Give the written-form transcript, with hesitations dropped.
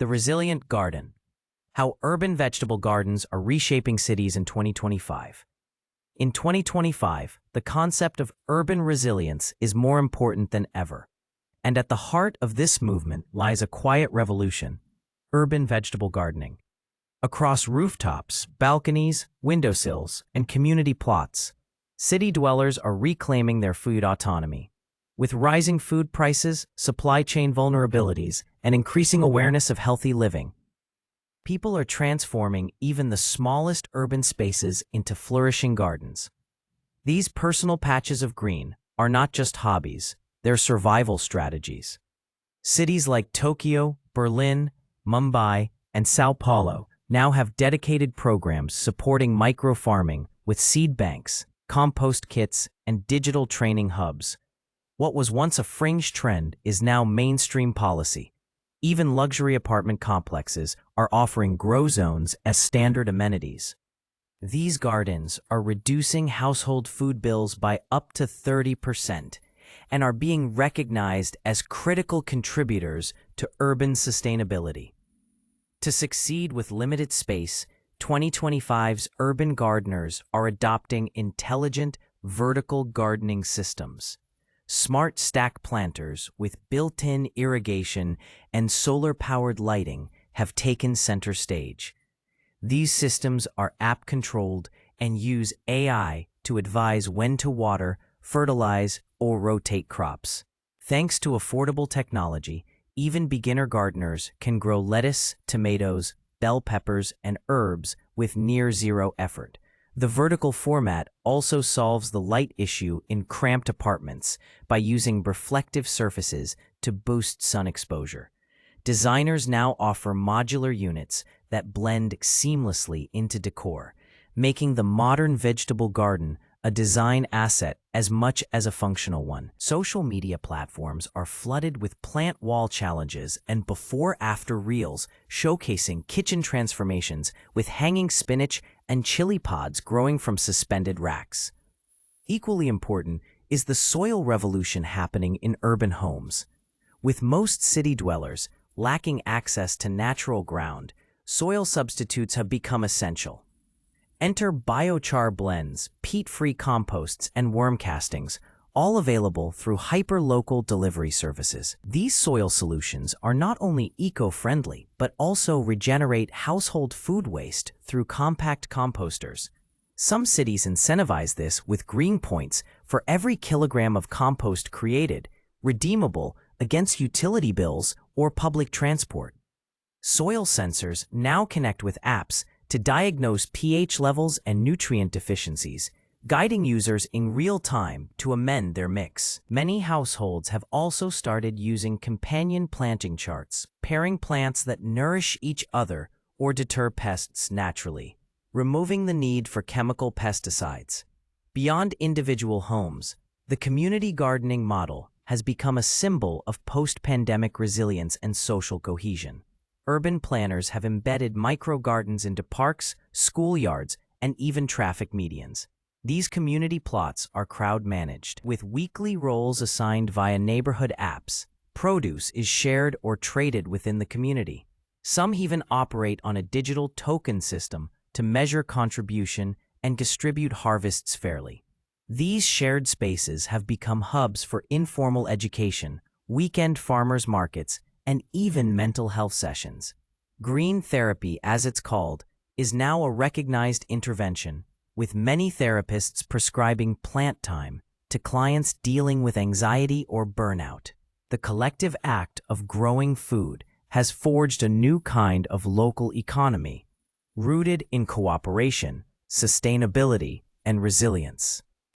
The Resilient Garden: How Urban Vegetable Gardens Are Reshaping Cities in 2025. In 2025, the concept of urban resilience is more important than ever. And at the heart of this movement lies a quiet revolution: urban vegetable gardening. Across rooftops, balconies, windowsills, and community plots, city dwellers are reclaiming their food autonomy. With rising food prices, supply chain vulnerabilities, and increasing awareness of healthy living, people are transforming even the smallest urban spaces into flourishing gardens. These personal patches of green are not just hobbies, they're survival strategies. Cities like Tokyo, Berlin, Mumbai, and Sao Paulo now have dedicated programs supporting micro-farming with seed banks, compost kits, and digital training hubs. What was once a fringe trend is now mainstream policy. Even luxury apartment complexes are offering grow zones as standard amenities. These gardens are reducing household food bills by up to 30% and are being recognized as critical contributors to urban sustainability. To succeed with limited space, 2025's urban gardeners are adopting intelligent vertical gardening systems. Smart stack planters with built-in irrigation and solar-powered lighting have taken center stage. These systems are app-controlled and use AI to advise when to water, fertilize, or rotate crops. Thanks to affordable technology, even beginner gardeners can grow lettuce, tomatoes, bell peppers, and herbs with near-zero effort. The vertical format also solves the light issue in cramped apartments by using reflective surfaces to boost sun exposure. Designers now offer modular units that blend seamlessly into decor, making the modern vegetable garden a design asset as much as a functional one. Social media platforms are flooded with plant wall challenges and before-after reels showcasing kitchen transformations with hanging spinach and chili pods growing from suspended racks. Equally important is the soil revolution happening in urban homes. With most city dwellers lacking access to natural ground, soil substitutes have become essential. Enter biochar blends, peat-free composts, and worm castings, all available through hyper-local delivery services. These soil solutions are not only eco-friendly, but also regenerate household food waste through compact composters. Some cities incentivize this with green points for every kilogram of compost created, redeemable against utility bills or public transport. Soil sensors now connect with apps to diagnose pH levels and nutrient deficiencies, guiding users in real time to amend their mix. Many households have also started using companion planting charts, pairing plants that nourish each other or deter pests naturally, removing the need for chemical pesticides. Beyond individual homes, the community gardening model has become a symbol of post-pandemic resilience and social cohesion. Urban planners have embedded micro-gardens into parks, schoolyards, and even traffic medians. These community plots are crowd-managed, with weekly roles assigned via neighborhood apps. Produce is shared or traded within the community. Some even operate on a digital token system to measure contribution and distribute harvests fairly. These shared spaces have become hubs for informal education, weekend farmers markets, and even mental health sessions. Green therapy, as it's called, is now a recognized intervention, with many therapists prescribing plant time to clients dealing with anxiety or burnout. The collective act of growing food has forged a new kind of local economy, rooted in cooperation, sustainability, and resilience.